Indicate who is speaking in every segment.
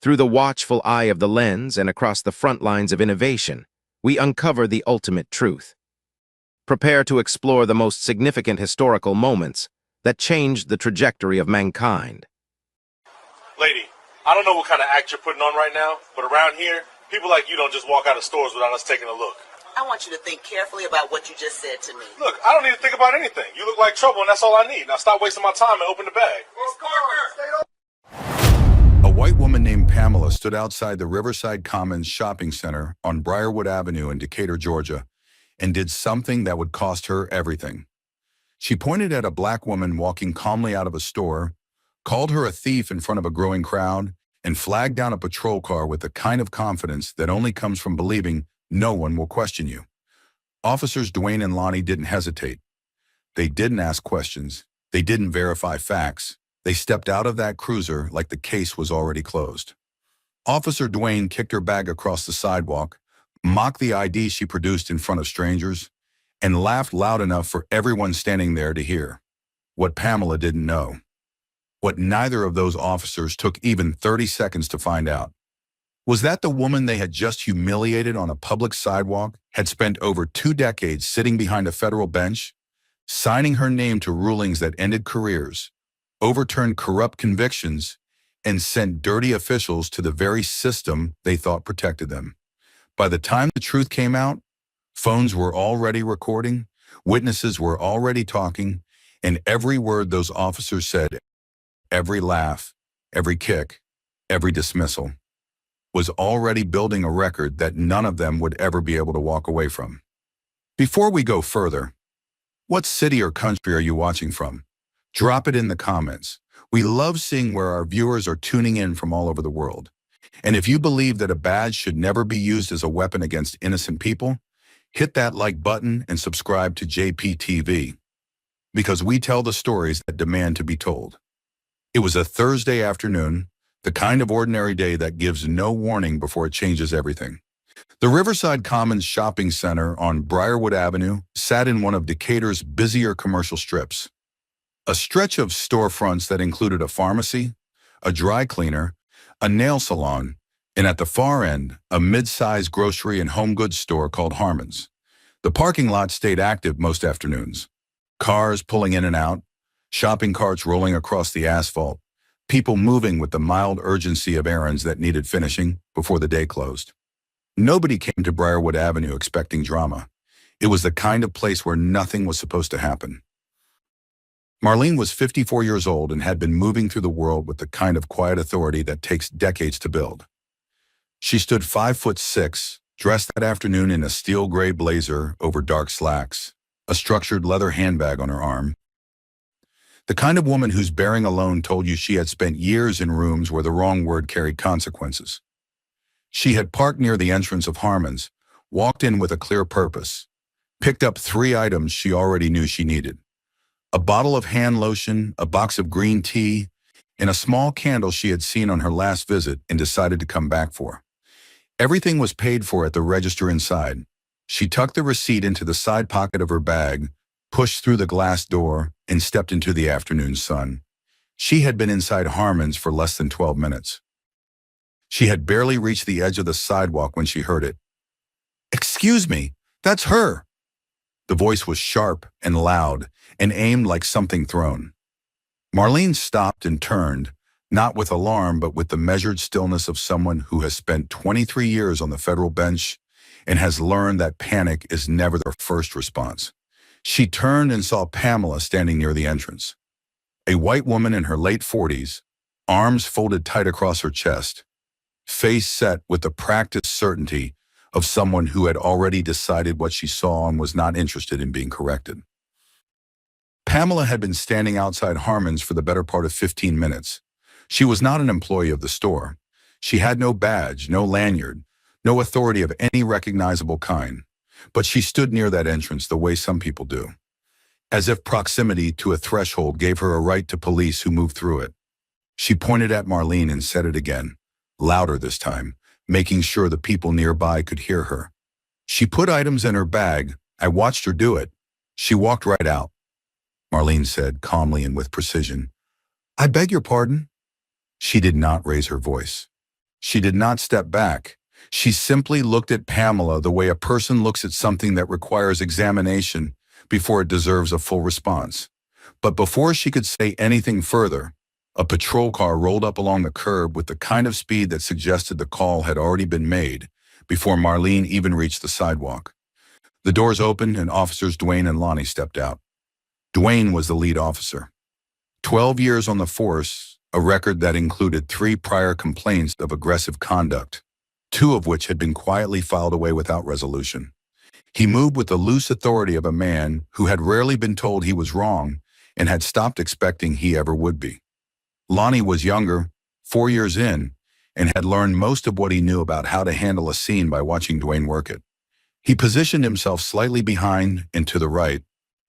Speaker 1: Through the watchful eye of the lens and across the front lines of innovation, we uncover the ultimate truth. Prepare to explore the most significant historical moments that changed the trajectory of mankind.
Speaker 2: Lady, I don't know what kind of act you're putting on right now, but around here, people like you don't just walk out of stores without us taking a look.
Speaker 3: I want you to think carefully about what you just said to me.
Speaker 2: Look, I don't need to think about anything. You look like trouble, and that's all I need. Now stop wasting my time and open the bag.
Speaker 4: A white woman named Pamela stood outside the Riverside Commons shopping center on Briarwood Avenue in Decatur, Georgia, and did something that would cost her everything. She pointed at a black woman walking calmly out of a store, called her a thief in front of a growing crowd, and flagged down a patrol car with the kind of confidence that only comes from believing no one will question you. Officers Dwayne and Lonnie didn't hesitate. They didn't ask questions. They didn't verify facts. They stepped out of that cruiser like the case was already closed. Officer Dwayne kicked her bag across the sidewalk, mocked the ID she produced in front of strangers, and laughed loud enough for everyone standing there to hear. What Pamela didn't know, what neither of those officers took even 30 seconds to find out, was that the woman they had just humiliated on a public sidewalk had spent over 2 decades sitting behind a federal bench, signing her name to rulings that ended careers, overturned corrupt convictions, and sent dirty officials to the very system they thought protected them. By the time the truth came out, phones were already recording, witnesses were already talking, and every word those officers said, every laugh, every kick, every dismissal, was already building a record that none of them would ever be able to walk away from. Before we go further, what city or country are you watching from? Drop it in the comments. We love seeing where our viewers are tuning in from all over the world. And if you believe that a badge should never be used as a weapon against innocent people, hit that like button and subscribe to JPTV, because we tell the stories that demand to be told. It was a Thursday afternoon, the kind of ordinary day that gives no warning before it changes everything. The Riverside Commons shopping center on Briarwood Avenue sat in one of Decatur's busier commercial strips. A stretch of storefronts that included a pharmacy, a dry cleaner, a nail salon, and at the far end, a mid-sized grocery and home goods store called Harmon's. The parking lot stayed active most afternoons. Cars pulling in and out, shopping carts rolling across the asphalt, people moving with the mild urgency of errands that needed finishing before the day closed. Nobody came to Briarwood Avenue expecting drama. It was the kind of place where nothing was supposed to happen. Marlene was 54 years old and had been moving through the world with the kind of quiet authority that takes decades to build. She stood 5'6", dressed that afternoon in a steel gray blazer over dark slacks, a structured leather handbag on her arm. The kind of woman whose bearing alone told you she had spent years in rooms where the wrong word carried consequences. She had parked near the entrance of Harmon's, walked in with a clear purpose, picked up 3 items she already knew she needed: a bottle of hand lotion, a box of green tea, and a small candle she had seen on her last visit and decided to come back for. Everything was paid for at the register inside. She tucked the receipt into the side pocket of her bag, pushed through the glass door, and stepped into the afternoon sun. She had been inside Harmon's for less than 12 minutes. She had barely reached the edge of the sidewalk when she heard it. "Excuse me, that's her." The voice was sharp and loud and aimed like something thrown. Marlene stopped and turned, not with alarm but with the measured stillness of someone who has spent 23 years on the federal bench and has learned that panic is never their first response. She turned and saw Pamela standing near the entrance. A white woman in her late 40s, arms folded tight across her chest, face set with the practiced certainty of someone who had already decided what she saw and was not interested in being corrected. Pamela had been standing outside Harmon's for the better part of 15 minutes. She was not an employee of the store. She had no badge, no lanyard, no authority of any recognizable kind. But she stood near that entrance the way some people do, as if proximity to a threshold gave her a right to police who moved through it. She pointed at Marlene and said it again, louder this time, making sure the people nearby could hear her. She put items in her bag. I watched her do it. She walked right out. Marlene said calmly and with precision, "I beg your pardon?" She did not raise her voice. She did not step back. She simply looked at Pamela the way a person looks at something that requires examination before it deserves a full response. But before she could say anything further, a patrol car rolled up along the curb with the kind of speed that suggested the call had already been made before Marlene even reached the sidewalk. The doors opened and officers Dwayne and Lonnie stepped out. Dwayne was the lead officer. 12 years on the force, a record that included 3 prior complaints of aggressive conduct, 2 of which had been quietly filed away without resolution. He moved with the loose authority of a man who had rarely been told he was wrong and had stopped expecting he ever would be. Lonnie was younger, 4 years in, and had learned most of what he knew about how to handle a scene by watching Dwayne work it. He positioned himself slightly behind and to the right,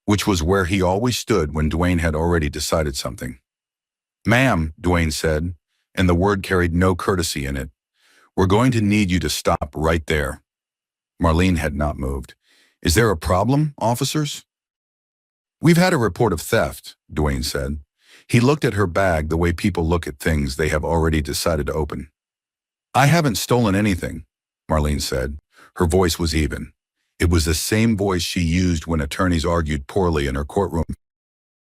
Speaker 4: which was where he always stood when Dwayne had already decided something. "Ma'am," Dwayne said, and the word carried no courtesy in it, "we're going to need you to stop right there." Marlene had not moved. "Is there a problem, officers?" "We've had a report of theft," Dwayne said. He looked at her bag the way people look at things they have already decided to open. "I haven't stolen anything," Marlene said. Her voice was even. It was the same voice she used when attorneys argued poorly in her courtroom.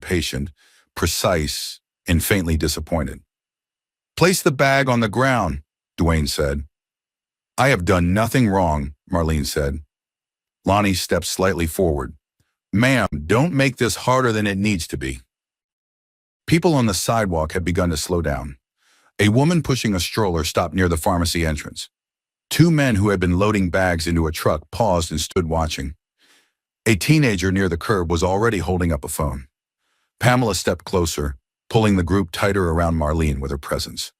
Speaker 4: Patient, precise, and faintly disappointed. "Place the bag on the ground," Dwayne said. "I have done nothing wrong," Marlene said. Lonnie stepped slightly forward. "Ma'am, don't make this harder than it needs to be." People on the sidewalk had begun to slow down. A woman pushing a stroller stopped near the pharmacy entrance. 2 men who had been loading bags into a truck paused and stood watching. A teenager near the curb was already holding up a phone. Pamela stepped closer, pulling the group tighter around Marlene with her presence.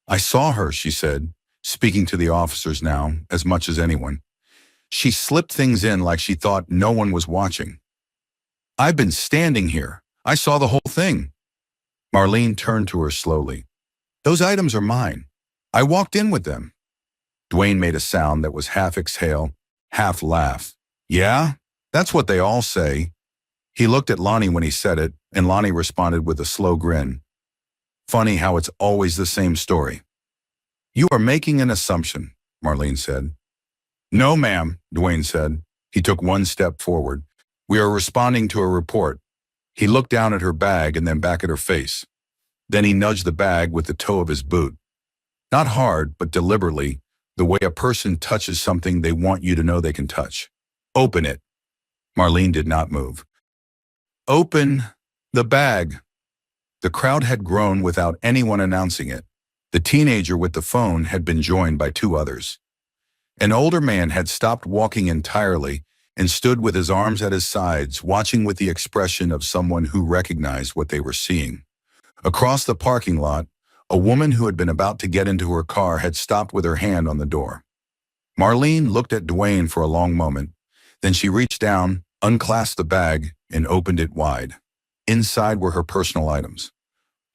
Speaker 4: "I saw her," she said, speaking to the officers now as much as anyone. "She slipped things in like she thought no one was watching. I've been standing here. I saw the whole thing." Marlene turned to her slowly. "Those items are mine. I walked in with them." Dwayne made a sound that was half exhale, half laugh. "Yeah, that's what they all say." He looked at Lonnie when he said it, and Lonnie responded with a slow grin. "Funny how it's always the same story." "You are making an assumption," Marlene said. "No, ma'am," Dwayne said. He took one step forward. "We are responding to a report." He looked down at her bag and then back at her face. Then he nudged the bag with the toe of his boot. Not hard, but deliberately, the way a person touches something they want you to know they can touch. "Open it." Marlene did not move. "Open the bag." The crowd had grown without anyone announcing it. The teenager with the phone had been joined by 2 others. An older man had stopped walking entirely and stood with his arms at his sides, watching with the expression of someone who recognized what they were seeing. Across the parking lot, a woman who had been about to get into her car had stopped with her hand on the door. Marlene looked at Dwayne for a long moment. Then she reached down, unclasped the bag, and opened it wide. Inside were her personal items.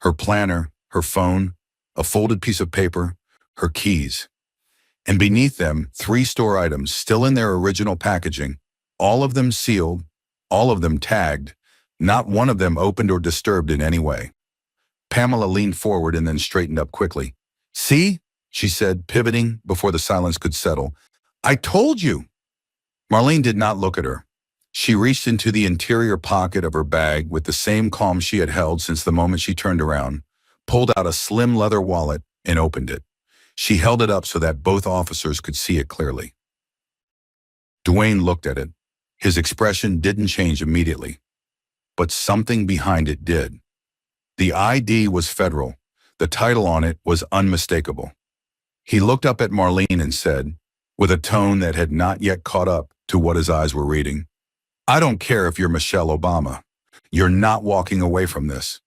Speaker 4: Her planner, her phone, a folded piece of paper, her keys. And beneath them, 3 store items still in their original packaging, all of them sealed, all of them tagged, not one of them opened or disturbed in any way. Pamela leaned forward and then straightened up quickly. "See?" she said, pivoting before the silence could settle. "I told you." Marlene did not look at her. She reached into the interior pocket of her bag with the same calm she had held since the moment she turned around, pulled out a slim leather wallet, and opened it. She held it up so that both officers could see it clearly. Dwayne looked at it. His expression didn't change immediately, but something behind it did. The ID was federal. The title on it was unmistakable. He looked up at Marlene and said, with a tone that had not yet caught up to what his eyes were reading, "I don't care if you're Michelle Obama. You're not walking away from this."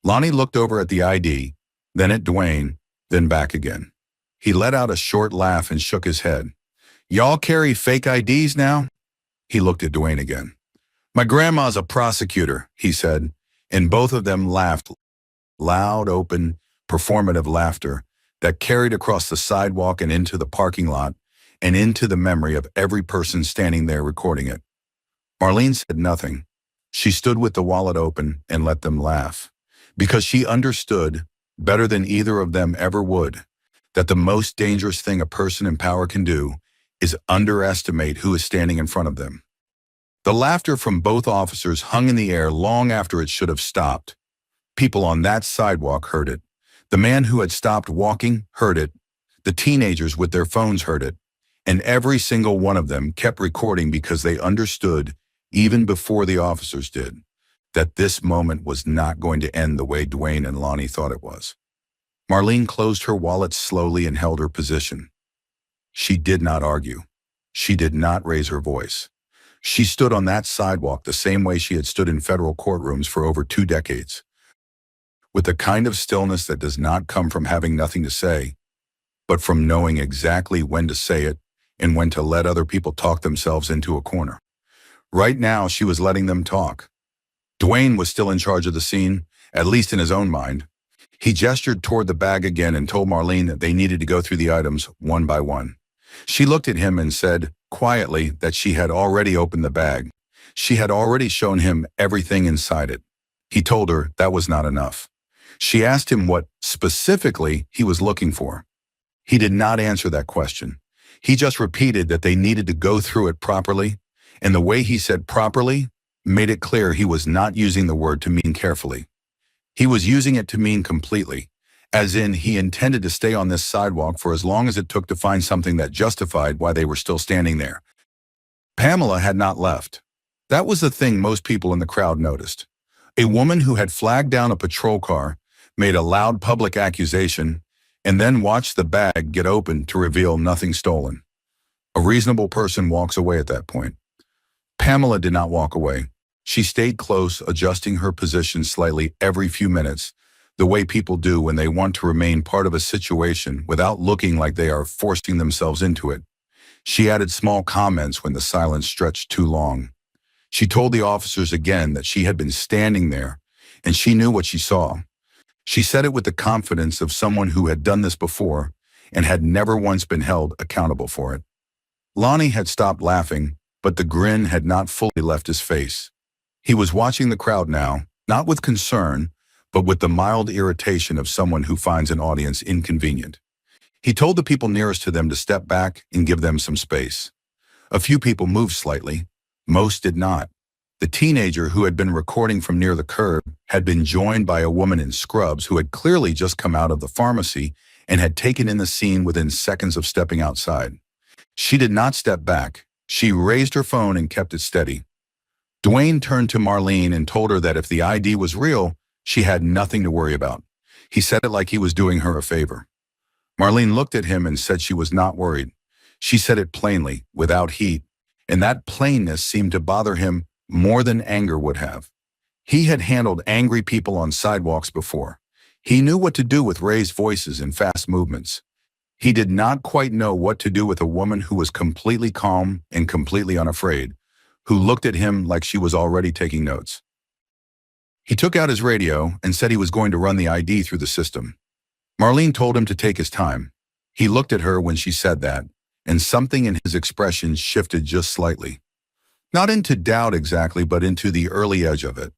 Speaker 4: Lonnie looked over at the ID, then at Dwayne, then back again. He let out a short laugh and shook his head. "Y'all carry fake IDs now?" He looked at Dwayne again. "My grandma's a prosecutor," he said, and both of them laughed. Loud, open, performative laughter that carried across the sidewalk and into the parking lot and into the memory of every person standing there recording it. Marlene said nothing. She stood with the wallet open and let them laugh, because she understood, better than either of them ever would, that the most dangerous thing a person in power can do is underestimate who is standing in front of them. The laughter from both officers hung in the air long after it should have stopped. People on that sidewalk heard it. The man who had stopped walking heard it. The teenagers with their phones heard it. And every single one of them kept recording because they understood, even before the officers did, that this moment was not going to end the way Dwayne and Lonnie thought it was. Marlene closed her wallet slowly and held her position. She did not argue. She did not raise her voice. She stood on that sidewalk the same way she had stood in federal courtrooms for over 2 decades, with the kind of stillness that does not come from having nothing to say, but from knowing exactly when to say it and when to let other people talk themselves into a corner. Right now, she was letting them talk. Dwayne was still in charge of the scene, at least in his own mind. He gestured toward the bag again and told Marlene that they needed to go through the items one by one. She looked at him and said, quietly, that she had already opened the bag. She had already shown him everything inside it. He told her that was not enough. She asked him what, specifically, he was looking for. He did not answer that question. He just repeated that they needed to go through it properly, and the way he said properly made it clear he was not using the word to mean carefully. He was using it to mean completely, as in he intended to stay on this sidewalk for as long as it took to find something that justified why they were still standing there. Pamela had not left. That was the thing most people in the crowd noticed. A woman who had flagged down a patrol car, made a loud public accusation, and then watched the bag get opened to reveal nothing stolen. A reasonable person walks away at that point. Pamela did not walk away. She stayed close, adjusting her position slightly every few minutes, the way people do when they want to remain part of a situation without looking like they are forcing themselves into it. She added small comments when the silence stretched too long. She told the officers again that she had been standing there, and she knew what she saw. She said it with the confidence of someone who had done this before and had never once been held accountable for it. Lonnie had stopped laughing, but the grin had not fully left his face. He was watching the crowd now, not with concern, but with the mild irritation of someone who finds an audience inconvenient. He told the people nearest to them to step back and give them some space. A few people moved slightly. Most did not. The teenager who had been recording from near the curb had been joined by a woman in scrubs who had clearly just come out of the pharmacy and had taken in the scene within seconds of stepping outside. She did not step back. She raised her phone and kept it steady. Dwayne turned to Marlene and told her that if the ID was real, she had nothing to worry about. He said it like he was doing her a favor. Marlene looked at him and said she was not worried. She said it plainly, without heat, and that plainness seemed to bother him more than anger would have. He had handled angry people on sidewalks before. He knew what to do with raised voices and fast movements. He did not quite know what to do with a woman who was completely calm and completely unafraid, who looked at him like she was already taking notes. He took out his radio and said he was going to run the ID through the system. Marlene told him to take his time. He looked at her when she said that, and something in his expression shifted just slightly. Not into doubt exactly, but into the early edge of it.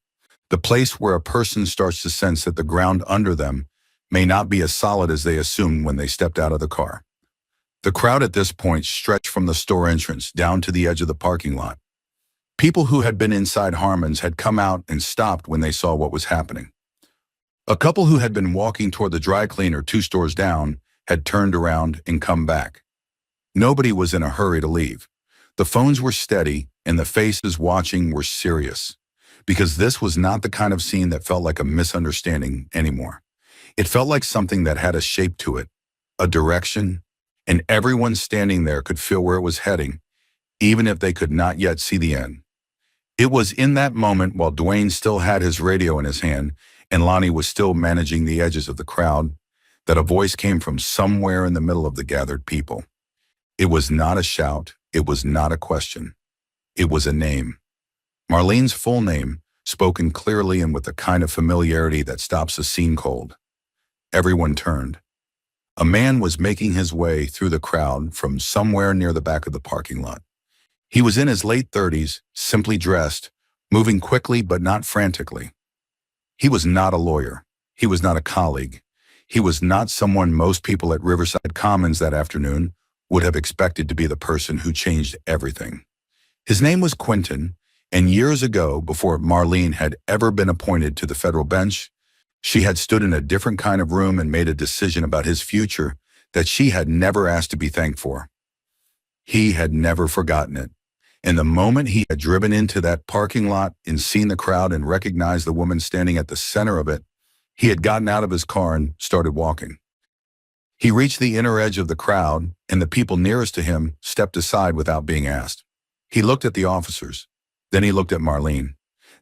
Speaker 4: The place where a person starts to sense that the ground under them may not be as solid as they assumed when they stepped out of the car. The crowd at this point stretched from the store entrance down to the edge of the parking lot. People who had been inside Harmon's had come out and stopped when they saw what was happening. A couple who had been walking toward the dry cleaner 2 stores down had turned around and come back. Nobody was in a hurry to leave. The phones were steady and the faces watching were serious, because this was not the kind of scene that felt like a misunderstanding anymore. It felt like something that had a shape to it, a direction, and everyone standing there could feel where it was heading, even if they could not yet see the end. It was in that moment, while Dwayne still had his radio in his hand and Lonnie was still managing the edges of the crowd, that a voice came from somewhere in the middle of the gathered people. It was not a shout. It was not a question. It was a name. Marlene's full name, spoken clearly and with the kind of familiarity that stops a scene cold. Everyone turned. A man was making his way through the crowd from somewhere near the back of the parking lot. He was in his late 30s, simply dressed, moving quickly but not frantically. He was not a lawyer. He was not a colleague. He was not someone most people at Riverside Commons that afternoon would have expected to be the person who changed everything. His name was Quentin, and years ago, before Marlene had ever been appointed to the federal bench, she had stood in a different kind of room and made a decision about his future that she had never asked to be thanked for. He had never forgotten it. And the moment he had driven into that parking lot and seen the crowd and recognized the woman standing at the center of it, he had gotten out of his car and started walking. He reached the inner edge of the crowd, and the people nearest to him stepped aside without being asked. He looked at the officers. Then he looked at Marlene.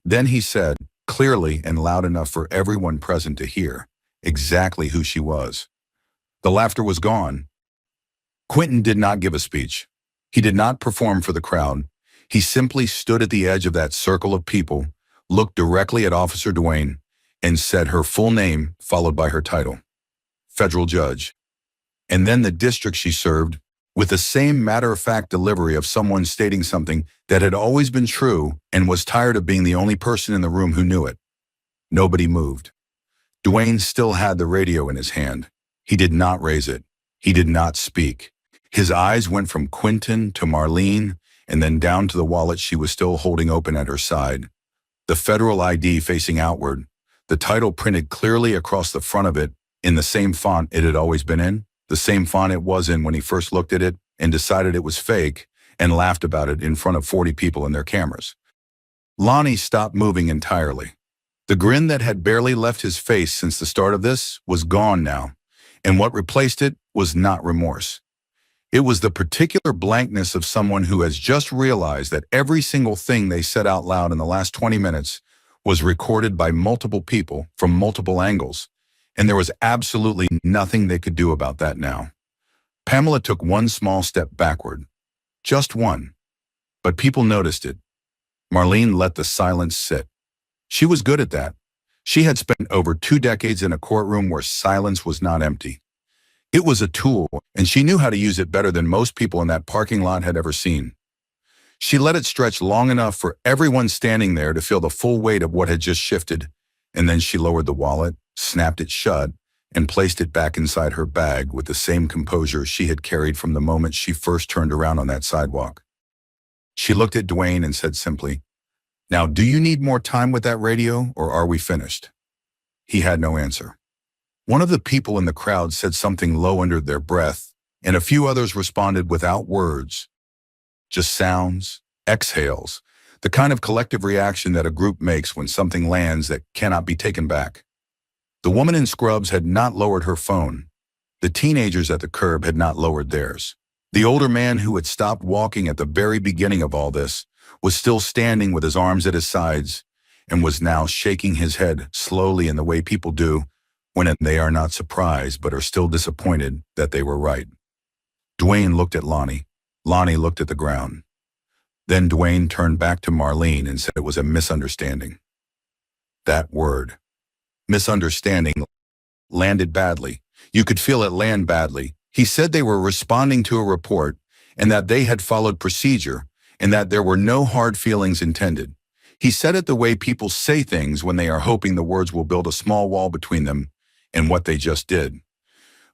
Speaker 4: Then he said, clearly and loud enough for everyone present to hear, exactly who she was. The laughter was gone. Quentin did not give a speech. He did not perform for the crowd. He simply stood at the edge of that circle of people, looked directly at Officer Duane, and said her full name followed by her title, federal judge, and then the district she served, with the same matter-of-fact delivery of someone stating something that had always been true and was tired of being the only person in the room who knew it. Nobody moved. Duane still had the radio in his hand. He did not raise it. He did not speak. His eyes went from Quentin to Marlene and then down to the wallet she was still holding open at her side. The federal ID facing outward, the title printed clearly across the front of it in the same font it had always been in, the same font it was in when he first looked at it and decided it was fake and laughed about it in front of 40 people and their cameras. Lonnie stopped moving entirely. The grin that had barely left his face since the start of this was gone now, and what replaced it was not remorse. It was the particular blankness of someone who has just realized that every single thing they said out loud in the last 20 minutes was recorded by multiple people from multiple angles, and there was absolutely nothing they could do about that now. Pamela took one small step backward. Just one. But people noticed it. Marlene let the silence sit. She was good at that. She had spent over 2 decades in a courtroom where silence was not empty. It was a tool, and she knew how to use it better than most people in that parking lot had ever seen. She let it stretch long enough for everyone standing there to feel the full weight of what had just shifted, and then she lowered the wallet, snapped it shut, and placed it back inside her bag with the same composure she had carried from the moment she first turned around on that sidewalk. She looked at Duane and said simply, "Now, do you need more time with that radio, or are we finished?" He had no answer. One of the people in the crowd said something low under their breath, and a few others responded without words. Just sounds, exhales, the kind of collective reaction that a group makes when something lands that cannot be taken back. The woman in scrubs had not lowered her phone. The teenagers at the curb had not lowered theirs. The older man who had stopped walking at the very beginning of all this was still standing with his arms at his sides and was now shaking his head slowly in the way people do when they are not surprised but are still disappointed that they were right. Duane looked at Lonnie. Lonnie looked at the ground. Then Duane turned back to Marlene and said it was a misunderstanding. That word, misunderstanding, landed badly. You could feel it land badly. He said they were responding to a report and that they had followed procedure and that there were no hard feelings intended. He said it the way people say things when they are hoping the words will build a small wall between them and what they just did.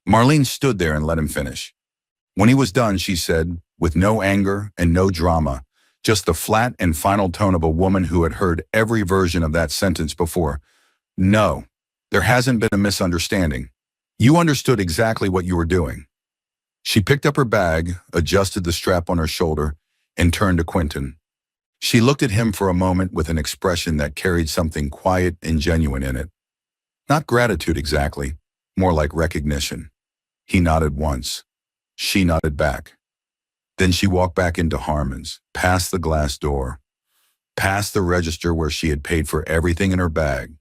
Speaker 4: Marlene stood there and let him finish. When he was done, she said, with no anger and no drama, just the flat and final tone of a woman who had heard every version of that sentence before, "No, there hasn't been a misunderstanding. You understood exactly what you were doing." She picked up her bag, adjusted the strap on her shoulder, and turned to Quentin. She looked at him for a moment with an expression that carried something quiet and genuine in it. Not gratitude exactly, more like recognition. He nodded once. She nodded back. Then she walked back into Harmon's, past the glass door, past the register where she had paid for everything in her bag,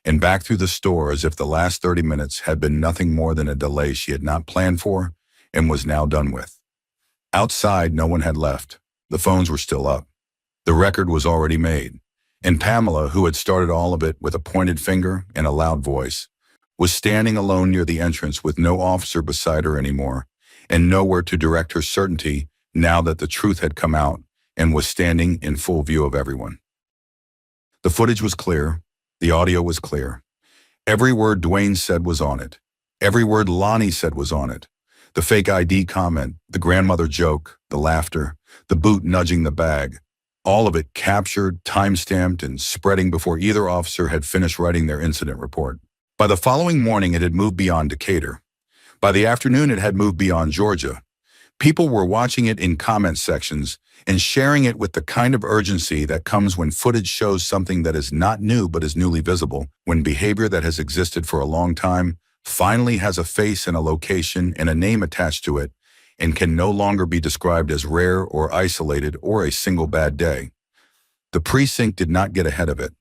Speaker 4: and back through the store as if the last 30 minutes had been nothing more than a delay she had not planned for and was now done with. Outside, no one had left. The phones were still up. The record was already made, and Pamela, who had started all of it with a pointed finger and a loud voice, was standing alone near the entrance with no officer beside her anymore, and nowhere to direct her certainty now that the truth had come out and was standing in full view of everyone. The footage was clear. The audio was clear. Every word Duane said was on it. Every word Lonnie said was on it. The fake ID comment, the grandmother joke, the laughter, the boot nudging the bag. All of it captured, time-stamped, and spreading before either officer had finished writing their incident report. By the following morning, it had moved beyond Decatur. By the afternoon, it had moved beyond Georgia. People were watching it in comment sections and sharing it with the kind of urgency that comes when footage shows something that is not new but is newly visible, when behavior that has existed for a long time finally has a face and a location and a name attached to it and can no longer be described as rare or isolated or a single bad day. The precinct did not get ahead of it.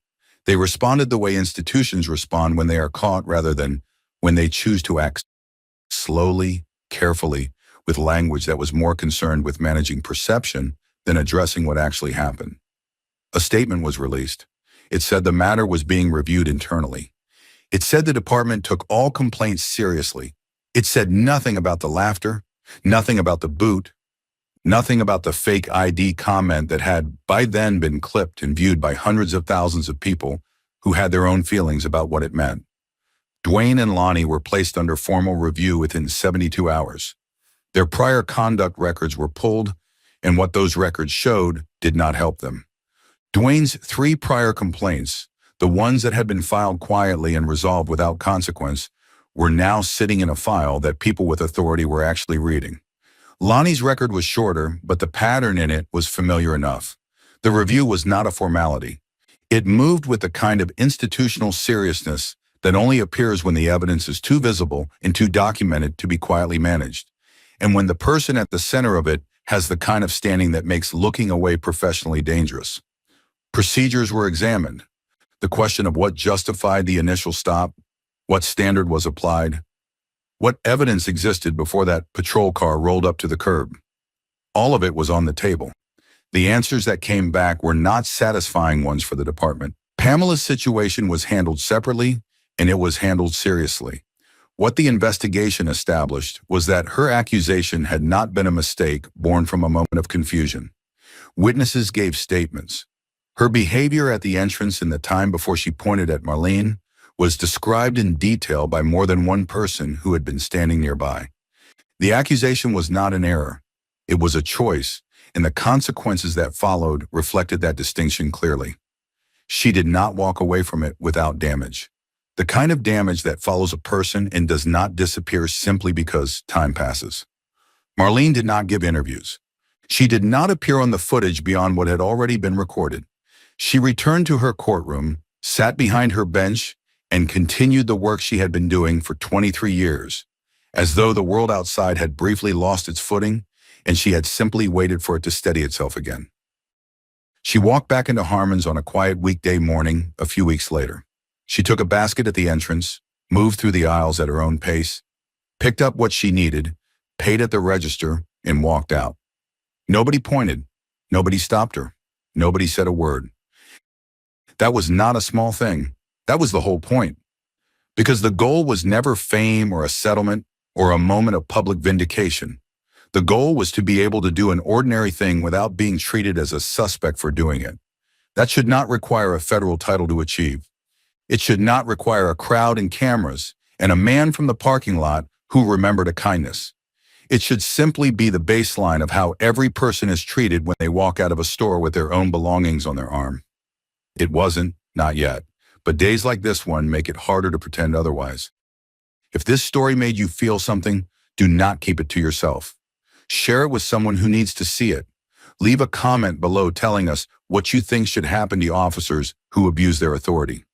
Speaker 4: They responded the way institutions respond when they are caught rather than when they choose to act slowly, carefully, with language that was more concerned with managing perception than addressing what actually happened. A statement was released. It said the matter was being reviewed internally. It said the department took all complaints seriously. It said nothing about the laughter, nothing about the boot, nothing about the fake ID comment that had by then been clipped and viewed by hundreds of thousands of people who had their own feelings about what it meant. Dwayne and Lonnie were placed under formal review within 72 hours. Their prior conduct records were pulled, and what those records showed did not help them. Dwayne's 3 prior complaints, the ones that had been filed quietly and resolved without consequence, were now sitting in a file that people with authority were actually reading. Lonnie's record was shorter, but the pattern in it was familiar enough. The review was not a formality. It moved with the kind of institutional seriousness that only appears when the evidence is too visible and too documented to be quietly managed, and when the person at the center of it has the kind of standing that makes looking away professionally dangerous. Procedures were examined. The question of what justified the initial stop, what standard was applied, what evidence existed before that patrol car rolled up to the curb. All of it was on the table. The answers that came back were not satisfying ones for the department. Pamela's situation was handled separately, and it was handled seriously. What the investigation established was that her accusation had not been a mistake born from a moment of confusion. Witnesses gave statements. Her behavior at the entrance in the time before she pointed at Marlene was described in detail by more than one person who had been standing nearby. The accusation was not an error. It was a choice, and the consequences that followed reflected that distinction clearly. She did not walk away from it without damage. The kind of damage that follows a person and does not disappear simply because time passes. Marlene did not give interviews. She did not appear on the footage beyond what had already been recorded. She returned to her courtroom, sat behind her bench, and continued the work she had been doing for 23 years, as though the world outside had briefly lost its footing and she had simply waited for it to steady itself again. She walked back into Harmon's on a quiet weekday morning a few weeks later. She took a basket at the entrance, moved through the aisles at her own pace, picked up what she needed, paid at the register, and walked out. Nobody pointed. Nobody stopped her. Nobody said a word. That was not a small thing. That was the whole point. Because the goal was never fame or a settlement or a moment of public vindication. The goal was to be able to do an ordinary thing without being treated as a suspect for doing it. That should not require a federal title to achieve. It should not require a crowd and cameras and a man from the parking lot who remembered a kindness. It should simply be the baseline of how every person is treated when they walk out of a store with their own belongings on their arm. It wasn't, not yet, but days like this one make it harder to pretend otherwise. If this story made you feel something, do not keep it to yourself. Share it with someone who needs to see it. Leave a comment below telling us what you think should happen to officers who abuse their authority.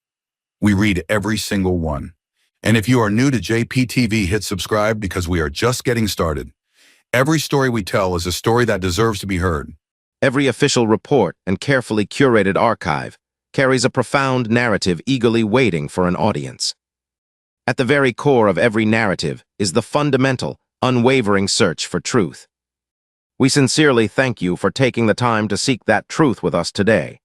Speaker 4: We read every single one. And if you are new to JPTV, hit subscribe because we are just getting started. Every story we tell is a story that deserves to be heard.
Speaker 1: Every official report and carefully curated archive carries a profound narrative eagerly waiting for an audience. At the very core of every narrative is the fundamental, unwavering search for truth. We sincerely thank you for taking the time to seek that truth with us today.